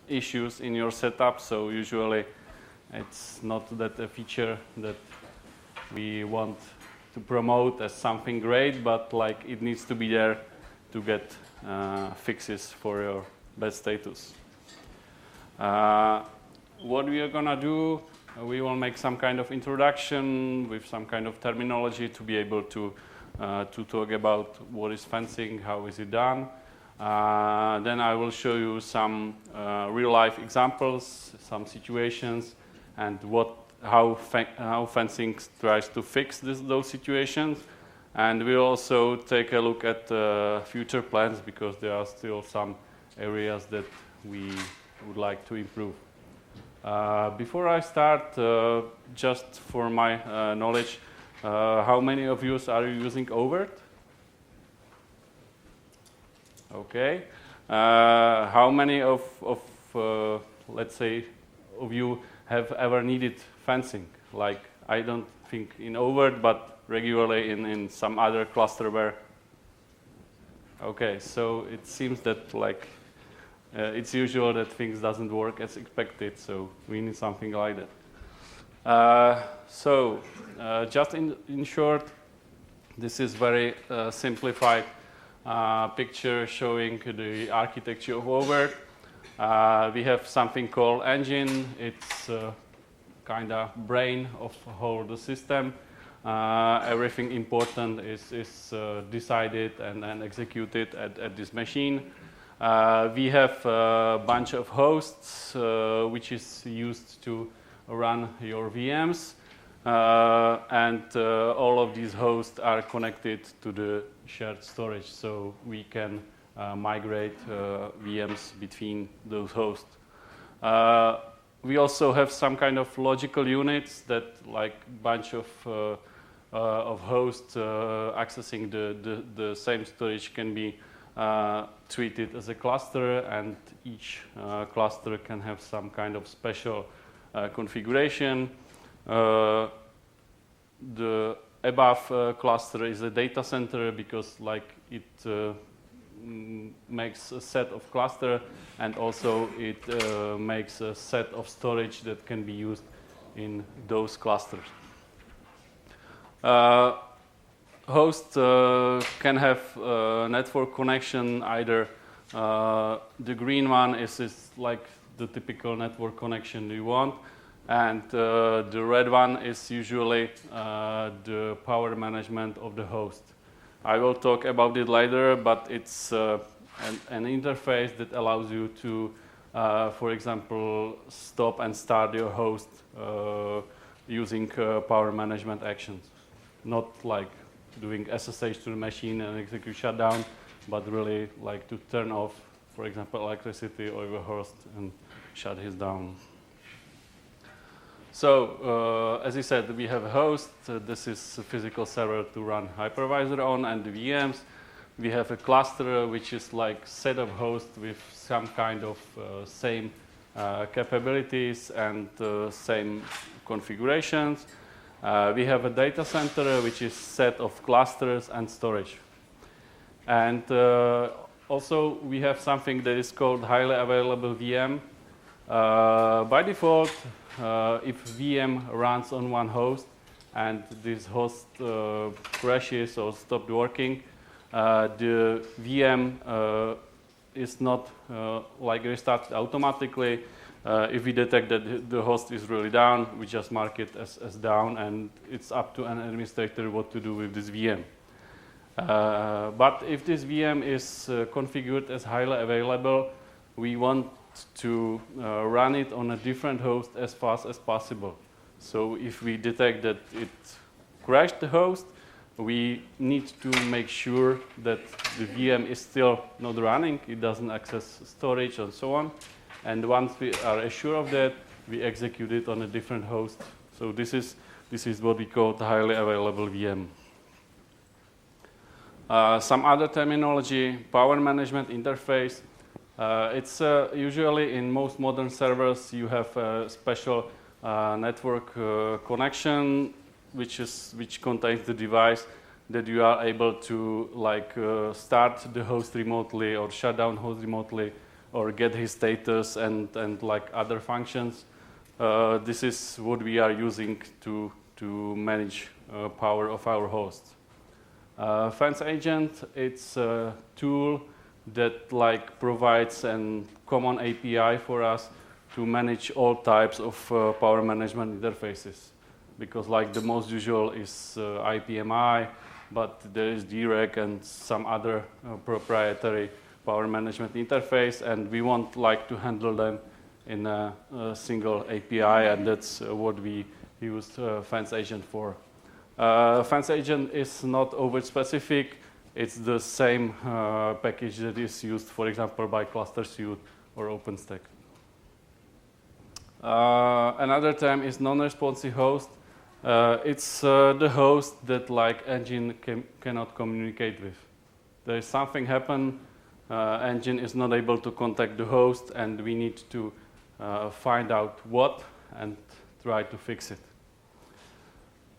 issues in your setup. So usually it's not that a feature that we want to promote as something great, but like it needs to be there to get fixes for your bad status. What we are gonna do, we will make some kind of introduction with some kind of terminology to be able to talk about what is fencing, how is it done. Then I will show you some real-life examples, some situations, and how fencing tries to fix those situations. And we'll also take a look at future plans, because there are still some areas that we would like to improve. Before I start, just for my knowledge, how many of you are using oVirt? Okay. How many of let's say, of you have ever needed fencing? Like, I don't think in oVirt, but regularly in some other cluster where. Okay, so it seems that like it's usual that things doesn't work as expected, so we need something like that. Just in short, this is very simplified picture showing the architecture of oVirt. We have something called engine. It's kind of brain of whole the system. Everything important is decided and executed at this machine. We have a bunch of hosts which is used to run your VMs, and all of these hosts are connected to the shared storage, so we can migrate VMs between those hosts. We also have some kind of logical units that, like, bunch of hosts accessing the same storage can be treated as a cluster, and each cluster can have some kind of special configuration. The above cluster is a data center, because like it makes a set of cluster, and also it makes a set of storage that can be used in those clusters. Host can have network connection. Either the green one is like the typical network connection you want, and the red one is usually the power management of the host. I will talk about it later, but it's an interface that allows you to, for example, stop and start your host using power management actions. Not like doing SSH to the machine and execute shutdown, but really like to turn off, for example, electricity or your host and shut it down. So, as I said, we have a host. This is a physical server to run hypervisor on, and the VMs. We have a cluster, which is like set of hosts with some kind of same capabilities and same configurations. We have a data center, which is set of clusters and storage. And also, we have something that is called highly available VM. By default, if VM runs on one host and this host crashes or stopped working, the VM is not like restarted automatically. If we detect that the host is really down, we just mark it as down, and it's up to an administrator what to do with this VM. But if this VM is configured as highly available, we want to run it on a different host as fast as possible. So if we detect that it crashed the host, we need to make sure that the VM is still not running, it doesn't access storage and so on. And once we are assured of that, we execute it on a different host. So this is what we call the highly available VM. Some other terminology: power management interface. It's usually in most modern servers you have a special network connection, which contains the device that you are able to start the host remotely or shut down host remotely or get his status and like other functions. This is what we are using to manage power of our hosts. Fence agent, it's a tool that like provides a common API for us to manage all types of power management interfaces. Because like the most usual is IPMI, but there is DREC and some other proprietary power management interface, and we want like to handle them in a single API, and that's what we use Fence agent for. Fence agent is not oVirt specific. It's the same package that is used, for example, by Cluster Suite or OpenStack. Another term is non-responsive host. It's the host that like engine cannot communicate with. There is something happen, engine is not able to contact the host, and we need to find out what and try to fix it.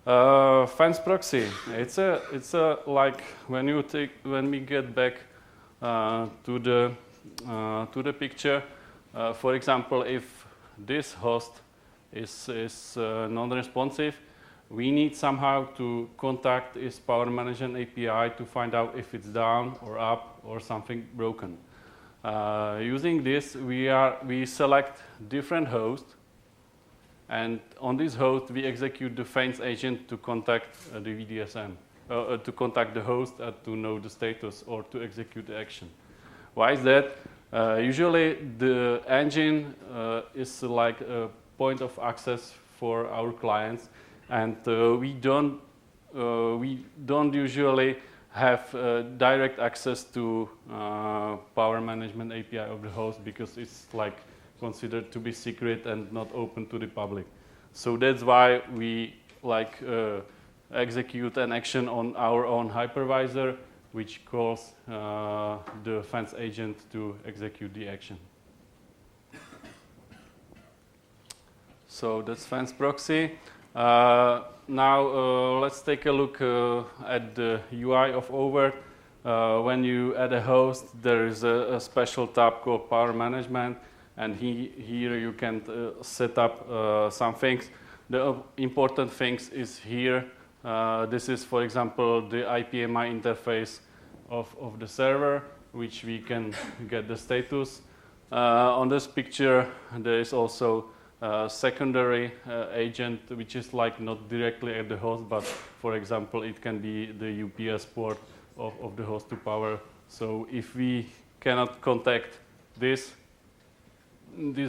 Fence proxy. It's a like when we get back to the picture. For example, if this host is non-responsive, we need somehow to contact its power management API to find out if it's down or up or something broken. Using this, we select different hosts, and on this host we execute the Fence agent to contact the VDSM, to contact the host to know the status or to execute the action. Why is that? Usually the engine is like a point of access for our clients, and we don't usually have direct access to power management API of the host, because it's like considered to be secret and not open to the public. So that's why we like execute an action on our own hypervisor, which calls the Fence agent to execute the action. So that's Fence proxy. Now let's take a look at the UI of oVirt. When you add a host, there is a special tab called Power Management, and here you can set up some things. The important things is here. This is, for example, the IPMI interface of the server, which we can get the status. On this picture, there is also a secondary agent, which is like not directly at the host, but for example, it can be the UPS port of the host to power. So if we cannot contact this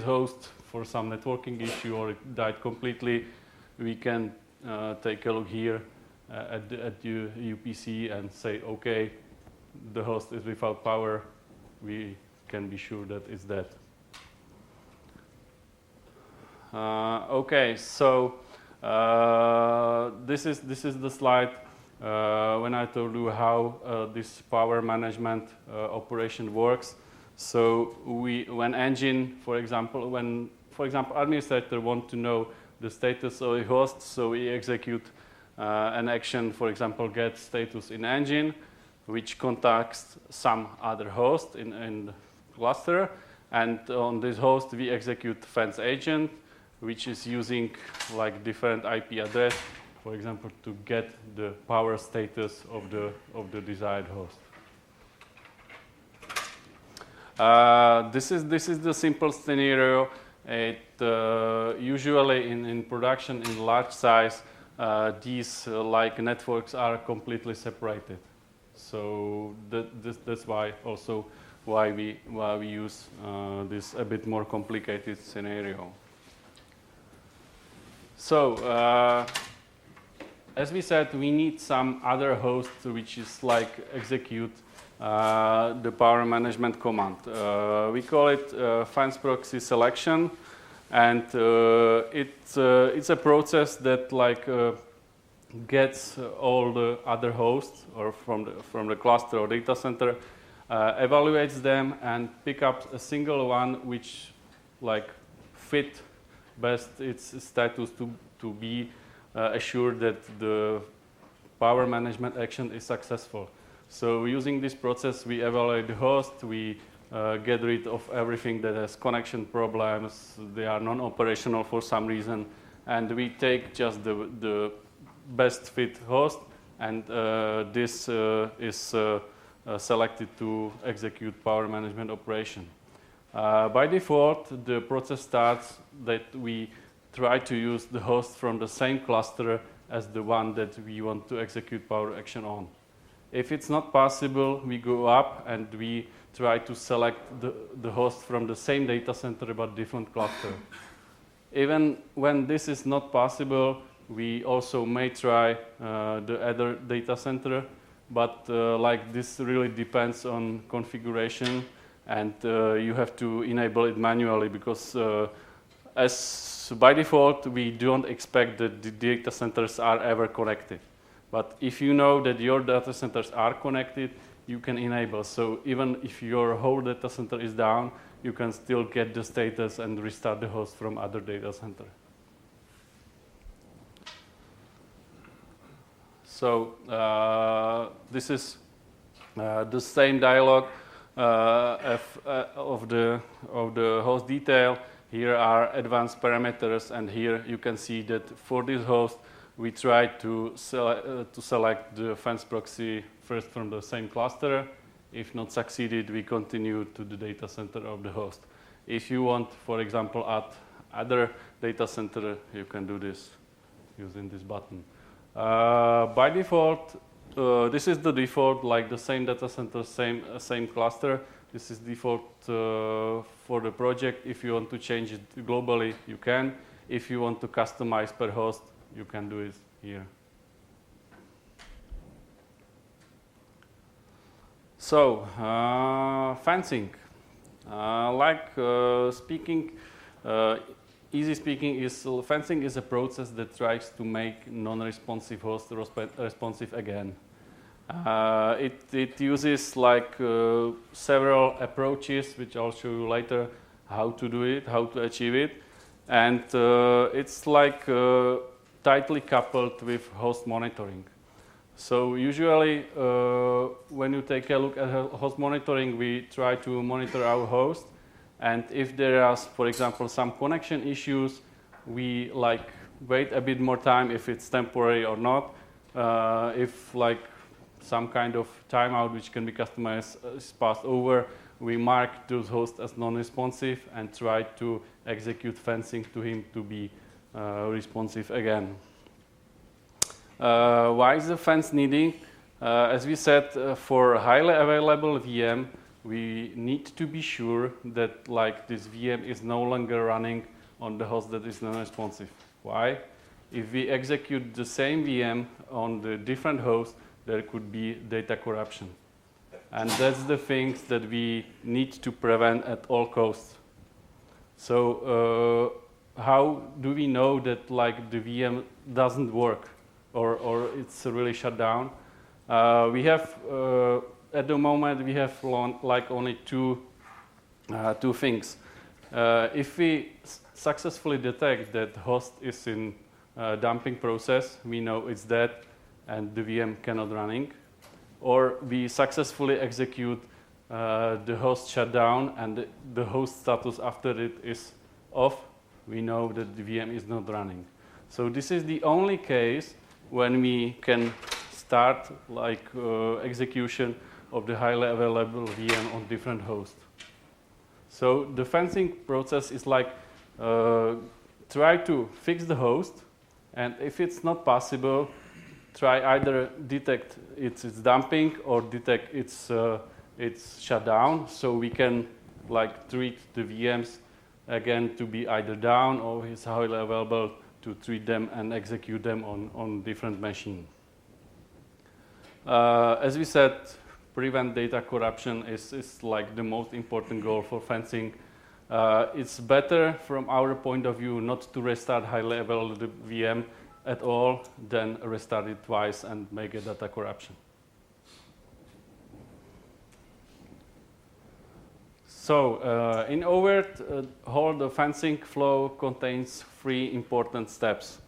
host for some networking issue, or it died completely, we can take a look here at the UPC and say, okay, the host is without power. We can be sure that it's dead. Okay, so this is the slide when I told you how this power management operation works. So when engine, for example, administrator want to know the status of the host, so we execute an action, for example, get status in engine, which contacts some other host in the cluster, and on this host we execute Fence agent, which is using like different IP address, for example, to get the power status of the desired host. This is the simple scenario. It usually in production in large size, these like networks are completely separated. So that's why we use this a bit more complicated scenario. So as we said, we need some other host which is like execute the power management command. We call it Fence proxy selection, and it's a process that like gets all the other hosts or from the cluster or data center, evaluates them and pick up a single one which like fit best its status to be assured that the power management action is successful. So using this process, we evaluate the host, we get rid of everything that has connection problems, they are non-operational for some reason, and we take just the best fit host, and this is selected to execute power management operation. By default, the process starts that we try to use the host from the same cluster as the one that we want to execute power action on. If it's not possible, we go up and we try to select the host from the same data center but different cluster. Even when this is not possible, we also may try the other data center, but like this really depends on configuration, and you have to enable it manually, because as by default we don't expect that the data centers are ever connected. But if you know that your data centers are connected, you can enable. So even if your whole data center is down, you can still get the status and restart the host from other data center. So this is the same dialog of the host detail. Here are advanced parameters, and here you can see that for this host we try to select the fence proxy first from the same cluster. If not succeeded, we continue to the data center of the host. If you want, for example, add other data center, you can do this using this button. By default, this is the default, like the same data center, same cluster. This is default for the project. If you want to change it globally, you can. If you want to customize per host, you can do it here. So, fencing. Easy speaking is fencing is a process that tries to make non-responsive host responsive again. It uses like several approaches, which I'll show you later how to do it, how to achieve it, and it's like tightly coupled with host monitoring. So usually when you take a look at host monitoring, we try to monitor our host, and if there are, for example, some connection issues, we like wait a bit more time if it's temporary or not. If like some kind of timeout which can be customized is passed over, we mark those hosts as non-responsive and try to execute fencing to him to be responsive again. Why is the fence needed? As we said, for highly available VM, we need to be sure that like this VM is no longer running on the host that is non-responsive. Why? If we execute the same VM on the different host, there could be data corruption. And that's the things that we need to prevent at all costs. So how do we know that like the VM doesn't work or it's really shut down? We have at the moment we have like only two things. If we successfully detect that host is in dumping process, we know it's dead and the VM cannot running, or we successfully execute the host shutdown and the host status after it is off, we know that the VM is not running. So this is the only case when we can start like execution of the highly available VM on different hosts. So the fencing process is like try to fix the host, and if it's not possible, try either detect it's dumping or detect it's shut down, so we can like treat the VMs again to be either down or is highly available to treat them and execute them on different machines. As we said, prevent data corruption is like the most important goal for fencing. It's better from our point of view not to restart highly available VM at all than restart it twice and make a data corruption. So in oVirt, whole the fencing flow contains three important steps.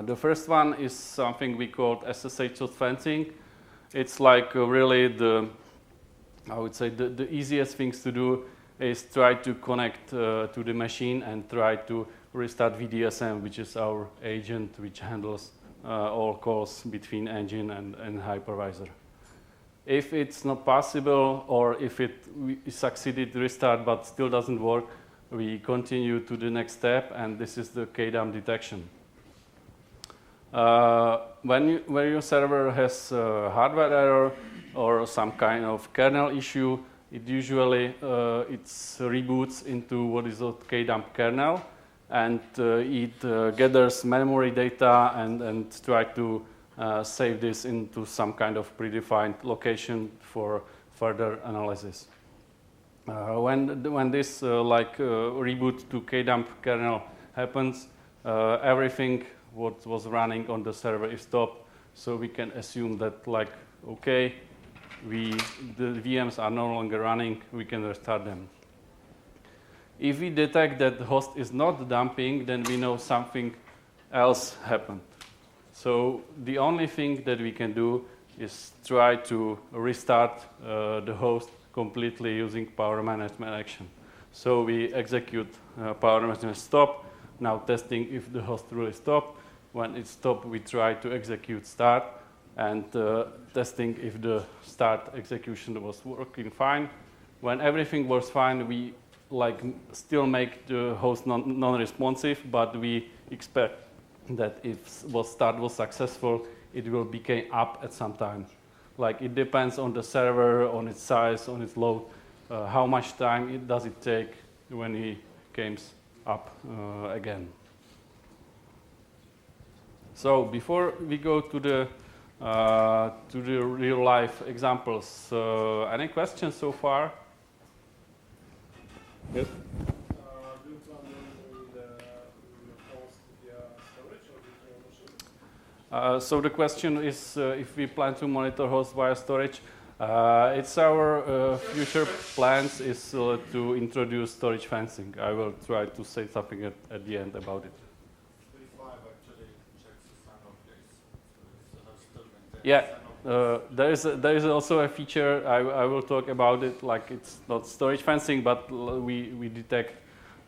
The first one is something we call SSH fencing. It's like really the I would say the easiest things to do is try to connect to the machine and try to restart VDSM, which is our agent which handles all calls between engine and hypervisor. If it's not possible, or if we succeeded to restart but still doesn't work, we continue to the next step, and this is the Kdump detection. When your server has hardware error or some kind of kernel issue, it usually it reboots into what is called Kdump kernel, and it gathers memory data and try to save this into some kind of predefined location for further analysis. When this reboot to Kdump kernel happens, everything what was running on the server is stopped, so we can assume that okay, the VMs are no longer running, we can restart them. If we detect that the host is not dumping, then we know something else happened. So the only thing that we can do is try to restart the host completely using power management action. So we execute power management stop, now testing if the host really stopped. When it stopped, we try to execute start, and testing if the start execution was working fine. When everything was fine, we still make the host non-responsive, but we expect that if start was successful, it will become up at some time. It depends on the server, on its size, on its load, how much time does it take when it comes up again. So before we go to the real life examples, any questions so far? Yes. Do you plan on the host via storage or virtual machine? So the question is if we plan to monitor host via storage. It's our future plans is to introduce storage fencing. I will try to say something at the end about it. 3.5 actually checks the sign-off case. So it's still maintained. Yeah, there is also a feature, I will talk about it, it's not storage fencing, but we detect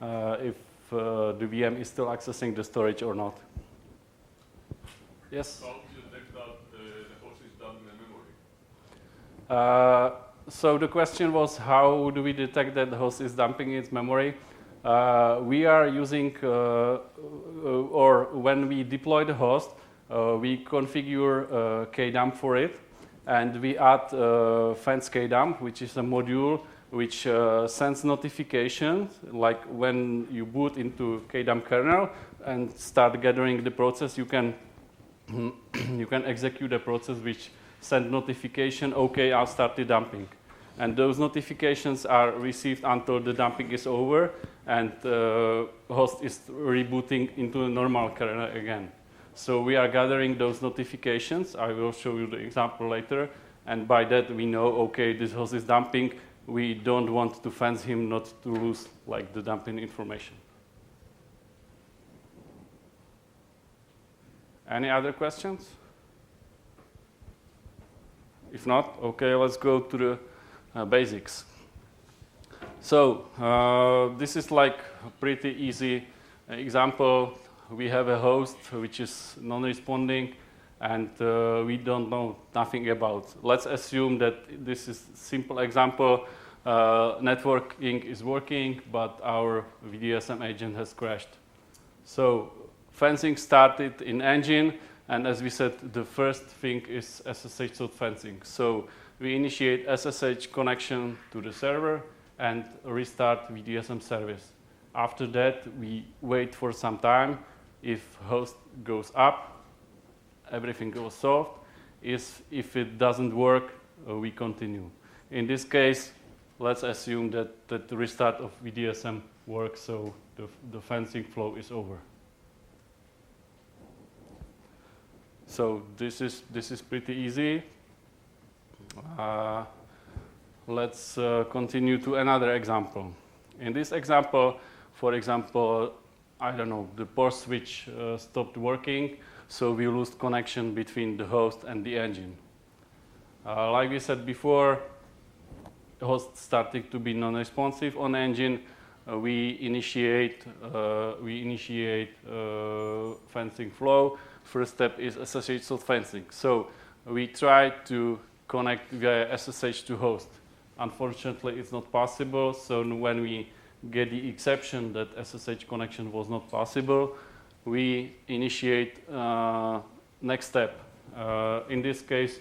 if the VM is still accessing the storage or not. Yes? How do you detect that the host is dumping the memory? So the question was, how do we detect that the host is dumping its memory? We are using, or when we deploy the host, we configure Kdump for it, and we add fence Kdump, which is a module which sends notifications, like when you boot into Kdump kernel and start gathering the process, you can execute a process which send notification, okay, I'll start the dumping. And those notifications are received until the dumping is over and the host is rebooting into a normal kernel again. So we are gathering those notifications. I will show you the example later. And by that we know, okay, this host is dumping. We don't want to fence him not to lose the dumping information. Any other questions? If not, okay, let's go to the basics. So this is a pretty easy example. We have a host which is non-responding, and we don't know nothing about. Let's assume that this is a simple example. Networking is working, but our VDSM agent has crashed. So fencing started in engine, and as we said, the first thing is SSH sort fencing. So we initiate SSH connection to the server and restart VDSM service. After that, we wait for some time. If host goes up, everything goes solved. If it doesn't work, we continue. In this case, let's assume that the restart of VDSM works, so the fencing flow is over. So this is pretty easy. Let's continue to another example. In this example, for example, I don't know, the port switch stopped working, so we lost connection between the host and the engine. Like we said before, host starting to be non-responsive on engine, we initiate fencing flow. First step is SSH salt fencing. So we try to connect via SSH to host. Unfortunately, it's not possible. So when we get the exception that SSH connection was not possible, we initiate next step. In this case,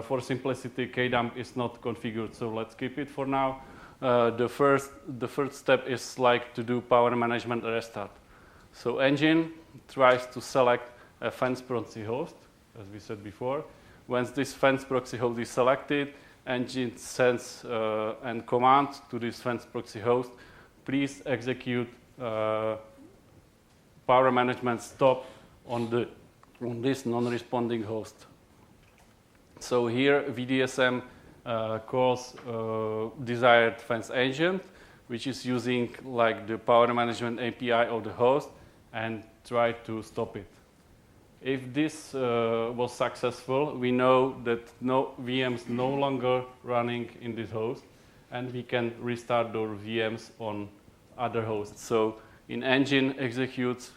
for simplicity, Kdump is not configured, so let's keep it for now. The first step is like to do power management restart. So engine tries to select a fence proxy host, as we said before. Once this fence proxy host is selected, engine sends and commands to this fence proxy host, please execute power management stop on this non-responding host. So here VDSM calls desired fence agent, which is using like the power management API of the host, and try to stop it. If this was successful, we know that no VMs no longer running in this host, and we can restart those VMs on other hosts. So in engine executes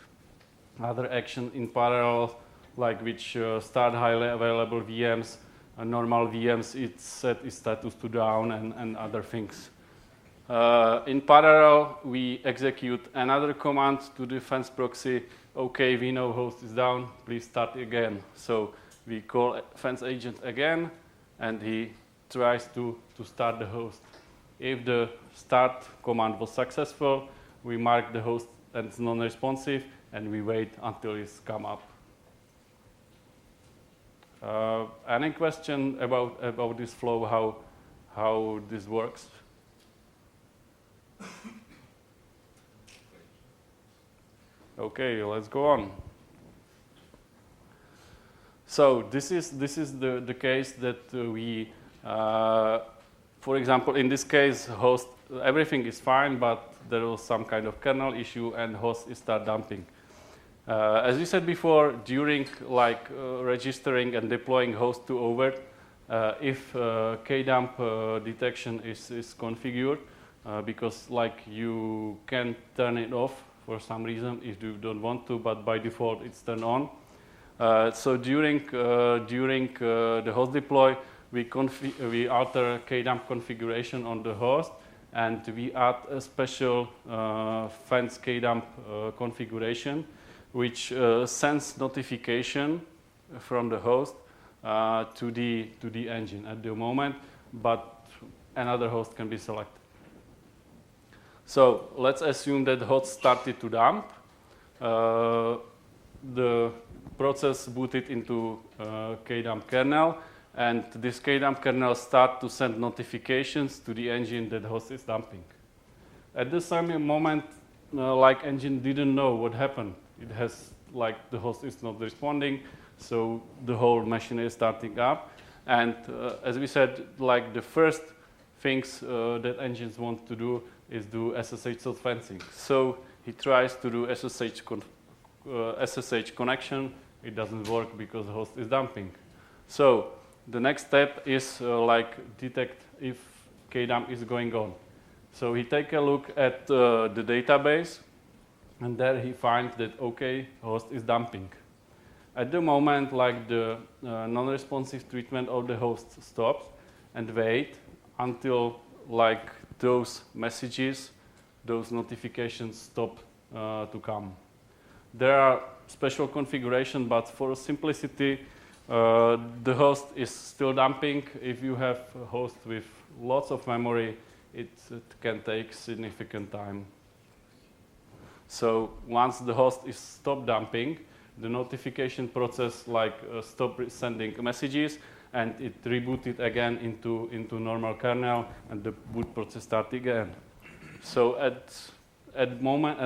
other action in parallel, like which start highly available VMs, normal VMs, it set its status to down and other things. In parallel, we execute another command to the fence proxy. Okay, we know host is down, please start again. So we call fence agent again, and he tries to start the host. If the start command was successful, we mark the host as non-responsive, and we wait until it's come up. Any question about this flow, how this works? Okay, let's go on. So this is the case that we, for example, in this case, host, everything is fine, but there was some kind of kernel issue, and host is start dumping. As we said before, during registering and deploying host to oVirt, if Kdump detection is configured, because you can turn it off for some reason if you don't want to, but by default it's turned on. So during the host deploy, we alter Kdump configuration on the host, and we add a special fence Kdump configuration, which sends notification from the host to the engine at the moment, but another host can be selected. So let's assume that the host started to dump. The process booted into Kdump kernel, and this Kdump kernel start to send notifications to the engine that the host is dumping. At the same moment, engine didn't know what happened. It has the host is not responding, so the whole machine is starting up. And as we said, the first things that engines want to do is do SSH salt fencing. So he tries to do SSH connection. It doesn't work because the host is dumping. So the next step is detect if Kdump is going on. So he take a look at the database, and there he finds that, okay, host is dumping. At the moment, the non-responsive treatment of the host stops, and wait until those messages, those notifications stop to come. There are special configurations, but for simplicity, the host is still dumping. If you have a host with lots of memory, it can take significant time. So once the host is stopped dumping, the notification process stop sending messages, and it rebooted again into normal kernel, and the boot process start again. So at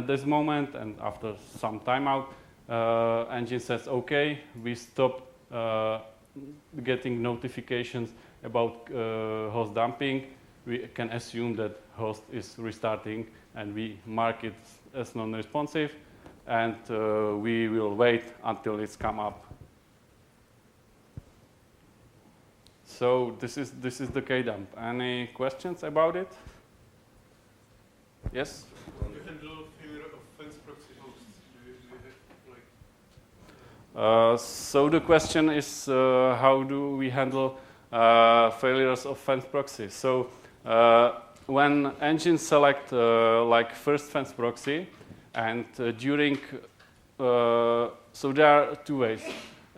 this moment, and after some timeout, engine says, okay, we stopped getting notifications about host dumping. We can assume that host is restarting, and we mark it as non-responsive, and we will wait until it's come up. So this is the Kdump. Any questions about it? Yes? How do you handle failure of fence proxy hosts? Do you have So the question is, how do we handle failures of fence proxy? So when engine select like first fence proxy, and during so there are two ways.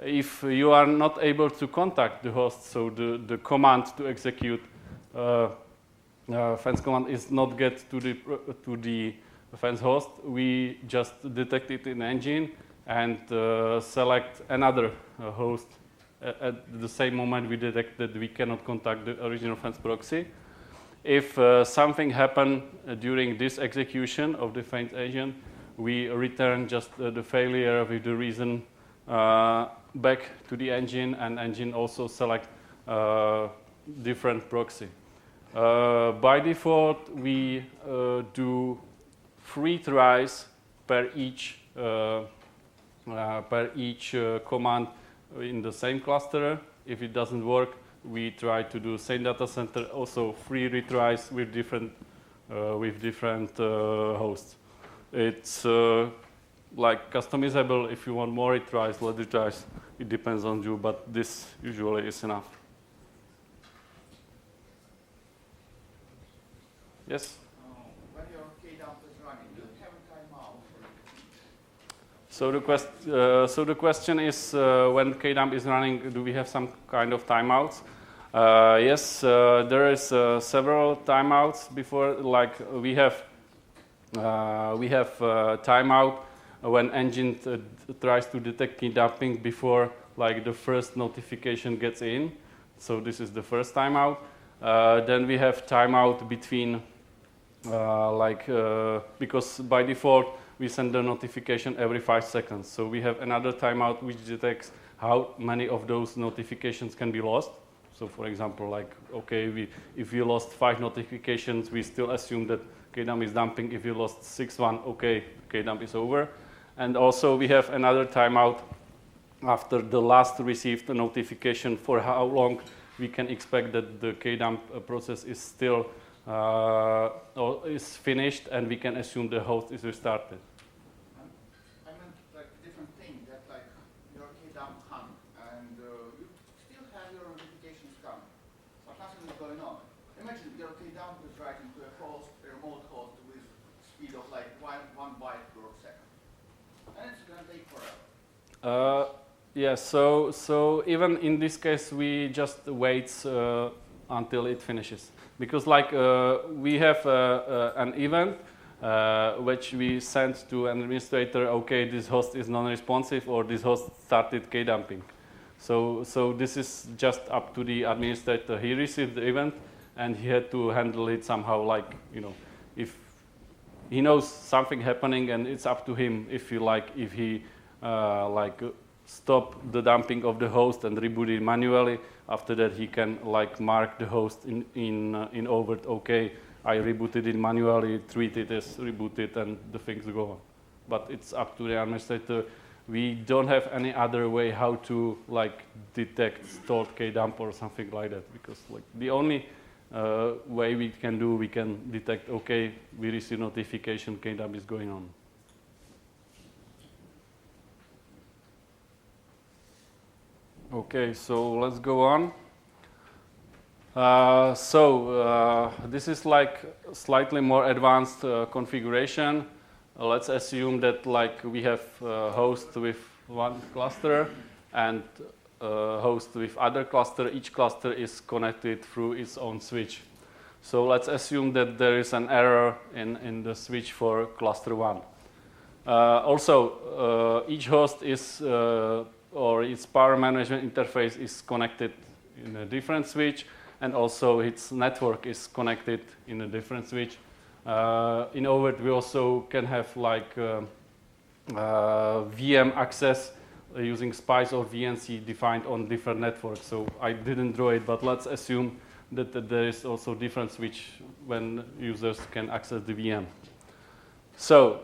If you are not able to contact the host, so the command to execute fence command is not get to the fence host, we just detect it in engine and select another host at the same moment we detect that we cannot contact the original fence proxy. If something happened during this execution of the fence agent, we return just the failure with the reason back to the engine, and engine also select different proxy. By default, we do 3 tries per each command in the same cluster. If it doesn't work, we try to do same data center, also 3 retries with different hosts. It's like customizable. If you want more retries, less retries, it depends on you, but this usually is enough. Yes? When your Kdump is running, do you have a timeout? So the question is, when Kdump is running, do we have some kind of timeouts? Yes, there is several timeouts before. Like we have timeout when engine tries to detect Kdumping before like the first notification gets in. So this is the first timeout. Then we have timeout between because by default we send the notification every 5 seconds. So we have another timeout which detects how many of those notifications can be lost. So for example, like, okay, if we lost 5 notifications, we still assume that Kdump is dumping. If you lost 6th, okay, Kdump is over. And also we have another timeout after the last received notification for how long we can expect that the Kdump process is still or is finished, and we can assume the host is restarted. I meant like a different thing, that like your Kdump hung and you still have your notifications come, but nothing is going on. Imagine your Kdump is writing to a host, a remote host with speed of like 1 byte per second. And it's going to take forever. Yeah, so even in this case, we just wait until it finishes. Because like we have an event which we send to an administrator, okay, this host is non-responsive or this host started Kdumping. So this is just up to the administrator. He received the event and he had to handle it somehow, like, you know, if he knows something happening, and it's up to him if he stop the dumping of the host and reboot it manually. After that, he can like mark the host in oVirt. Okay, I rebooted it manually, treat it as rebooted, and the things go on. But it's up to the administrator. We don't have any other way how to like detect stored Kdump or something like that, because like the only way we can detect, okay, we receive notification Kdump is going on. Okay, so let's go on. This is like slightly more advanced configuration. Let's assume that like we have a host with one cluster and a host with other cluster. Each cluster is connected through its own switch. So let's assume that there is an error in the switch for cluster 1. Each host is or its power management interface is connected in a different switch, and also its network is connected in a different switch. In oVirt, we also can have like VM access using SPICE or VNC defined on different networks. So I didn't draw it, but let's assume that there is also different switch when users can access the VM. So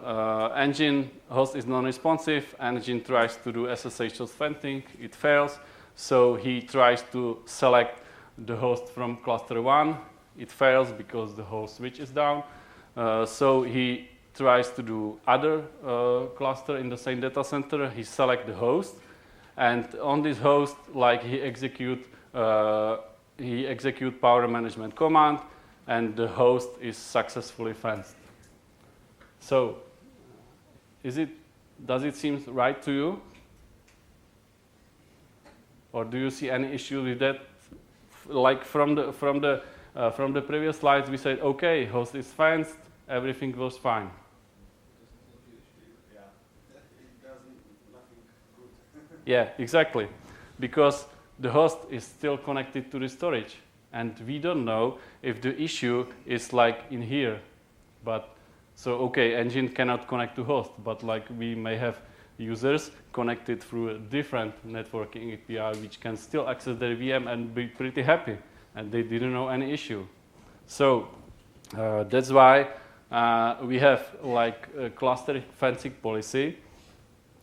engine host is non-responsive. Engine tries to do SSH host venting. It fails. So he tries to select the host from cluster 1. It fails because the whole switch is down. So he tries to do other cluster in the same data center. He select the host, and on this host, like he execute power management command, and the host is successfully fenced. So, does it seem right to you? Or do you see any issue with that? Like from the previous slides, we said, okay, host is fenced, everything was fine. Yeah, it doesn't nothing good. Yeah, exactly, because the host is still connected to the storage, and we don't know if the issue is like in here. But so okay, engine cannot connect to host, but like we may have users connected through a different networking API which can still access their VM and be pretty happy, and they didn't know any issue. So that's why we have like a cluster fencing policy,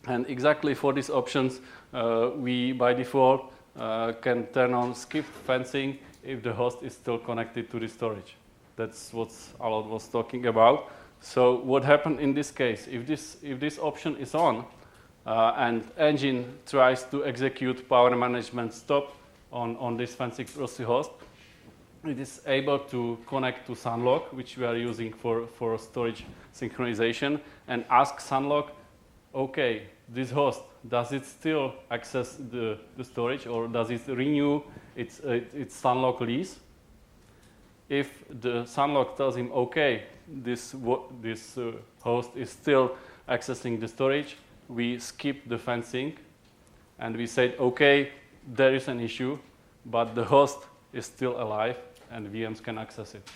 and exactly for these options we by default can turn on skip fencing if the host is still connected to the storage. That's what Alot was talking about. So what happened in this case? If this option is on and engine tries to execute power management stop on this fencing proxy host, it is able to connect to Sunlock, which we are using for storage synchronization, and ask Sunlock, okay, this host, does it still access the storage, or does it renew its Sunlock lease? If the Sunlock tells him, okay, this host is still accessing the storage, we skip the fencing, and we said, okay, there is an issue, but the host is still alive, and VMs can access it.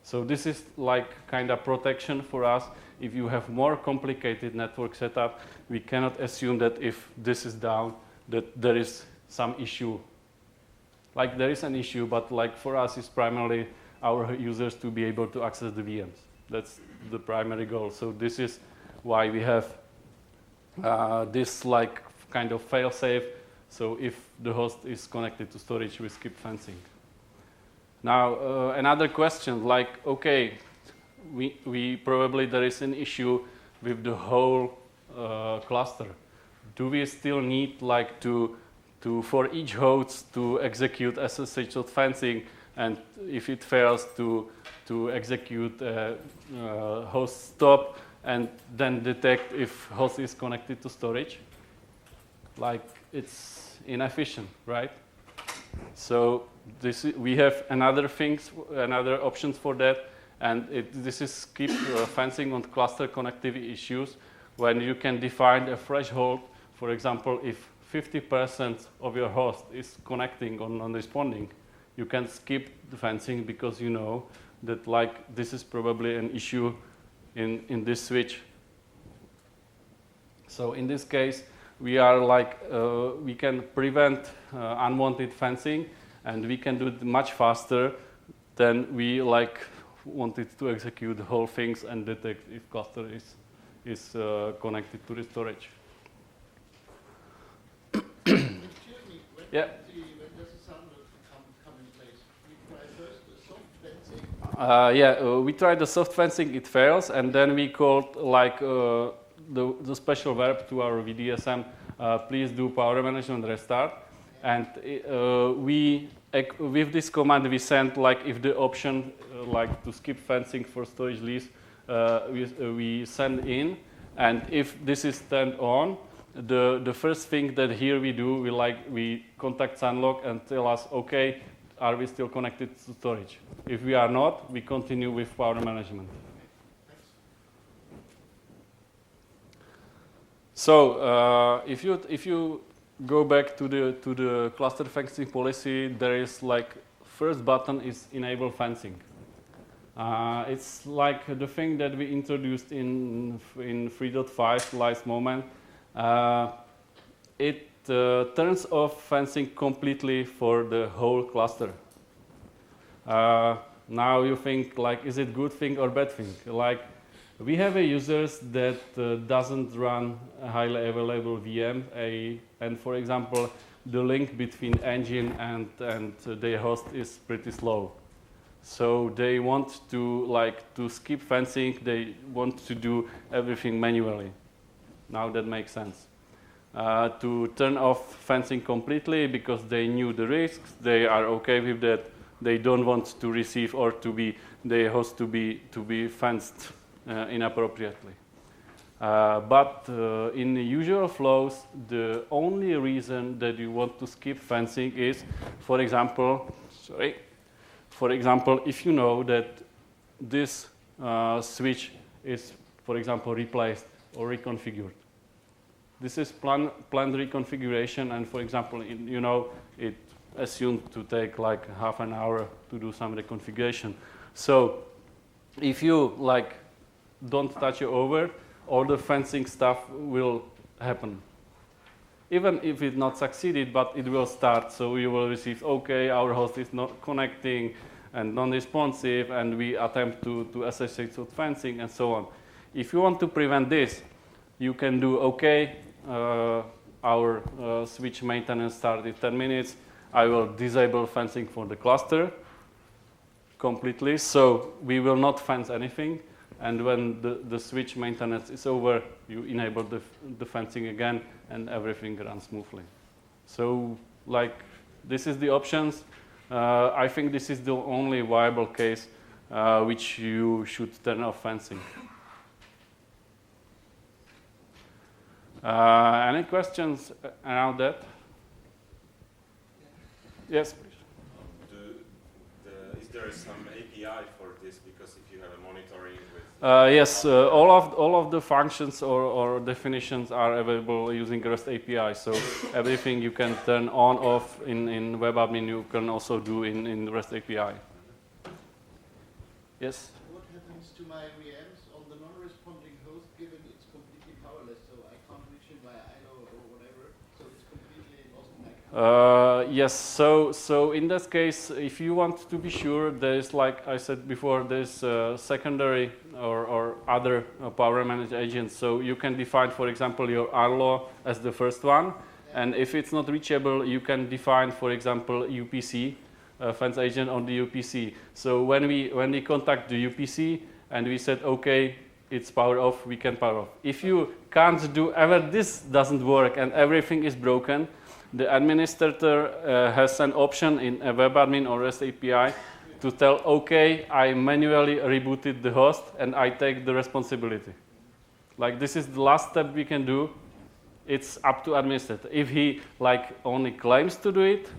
So this is like kind of protection for us. If you have more complicated network setup, we cannot assume that if this is down, that there is some issue. Like there is an issue, but like for us, it's primarily our users to be able to access the VMs. That's the primary goal. So this is why we have this like kind of fail-safe. So if the host is connected to storage, we skip fencing. Now another question, like okay, we probably there is an issue with the whole cluster. Do we still need like to for each host to execute SSH fencing, and if it fails to execute host stop and then detect if host is connected to storage? Like it's inefficient, right? So we have another options for that, and this is skip fencing on cluster connectivity issues, when you can define a threshold. For example, if 50% of your host is connecting or non-responding, you can skip the fencing because you know that like this is probably an issue in this switch. So in this case, we are like we can prevent unwanted fencing, and we can do it much faster than we like wanted to execute the whole things and detect if cluster is connected to the storage. Excuse me, Yeah. when does the Sunlock come in place? We try first the soft fencing. We tried the soft fencing, it fails, and then we called like the special verb to our VDSM, please do power management restart, and with this command we sent like if the option like to skip fencing for storage lease we send in, and if this is turned on, the first thing that here we do, we contact Sunlock and tell us, okay, are we still connected to storage? If we are not, we continue with power management. So if you go back to the cluster fencing policy, there is like first button is enable fencing. It's like the thing that we introduced in 3.5 last moment. It turns off fencing completely for the whole cluster. Now you think like, is it good thing or bad thing? Like we have a users that doesn't run a highly available VM, and for example, the link between engine and the host is pretty slow. So they want to skip fencing. They want to do everything manually. Now that makes sense. To turn off fencing completely because they knew the risks. They are okay with that. They don't want to receive or to be the host to be fenced inappropriately. But in the usual flows, the only reason that you want to skip fencing is, for example, if you know that this switch is, for example, replaced or reconfigured. This is planned reconfiguration, and for example, it assumed to take like half an hour to do some reconfiguration. So if you don't touch it over, all the fencing stuff will happen. Even if it's not succeeded, but it will start. So you will receive, okay, our host is not connecting and non-responsive, and we attempt to associate with fencing and so on. If you want to prevent this, you can do, okay, our switch maintenance started 10 minutes. I will disable fencing for the cluster completely, so we will not fence anything. And when the switch maintenance is over, you enable the fencing again, and everything runs smoothly. So, this is the options. I think this is the only viable case which you should turn off fencing. Any questions around that? Yes, please. Is there some API for this? Because if you have a monitoring with yes, all of the functions or definitions are available using REST API. So everything you can turn on off in WebAdmin you can also do in REST API. Yes. What happens to my VMs on the non-responding host, given it's completely powerless, so I can't reach it via IO or whatever, so it's completely lost in my account? Yes, so in this case, if you want to be sure, there's, like I said before, there's secondary or other power managed agents. So you can define, for example, your RLO as the first one, and if it's not reachable, you can define, for example, UPC, fence agent on the UPC. So when we contact the UPC and we said, okay, it's power off, we can power off. If you can't do ever this doesn't work and everything is broken, the administrator has an option in a WebAdmin or REST API to tell, okay, I manually rebooted the host and I take the responsibility. Like, this is the last step we can do. It's up to administrator. If he only claims to do it,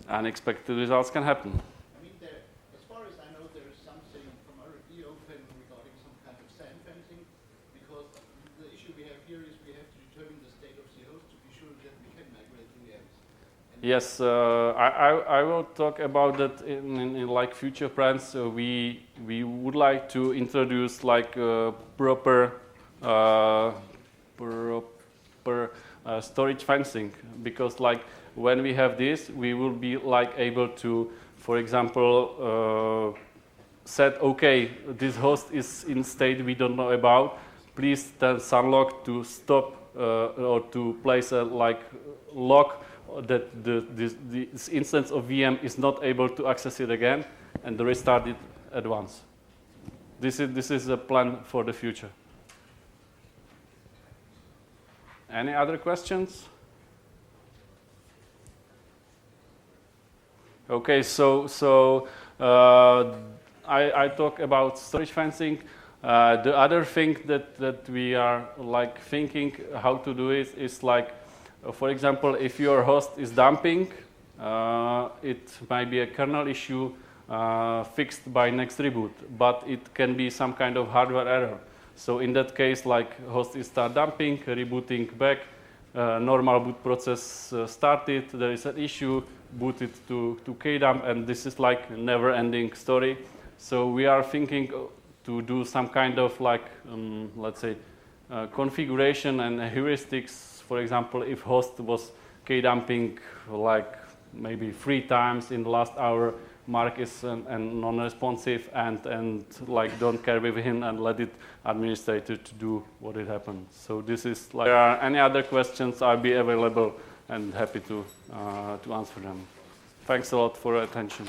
unexpected results can happen. I mean, as far as I know, there is something from RFE open regarding some kind of SAN fencing, because the issue we have here is we have to determine the state of the host to be sure that we can migrate the VMs. Yes, I will talk about that in future plans. We would like to introduce proper storage fencing, because when we have this, we will be able to, for example, set, okay, this host is in state we don't know about. Please tell Sunlock to stop or to place a lock that this instance of VM is not able to access it again, and restart it at once. This is a plan for the future. Any other questions? Okay, so I talk about storage fencing. The other thing that we are thinking how to do it is for example, if your host is dumping, it might be a kernel issue fixed by next reboot, but it can be some kind of hardware error. So in that case, host is start dumping, rebooting back, normal boot process started, there is an issue, booted to Kdump, and this is a never-ending story. So we are thinking to do some kind of let's say configuration and heuristics. For example, if host was Kdumping maybe 3 times in the last hour, Mark is an non-responsive and like don't care with him and let it administrator to do what it happened. So this is like, if there are any other questions, I'll be available and happy to answer them. Thanks a lot for your attention.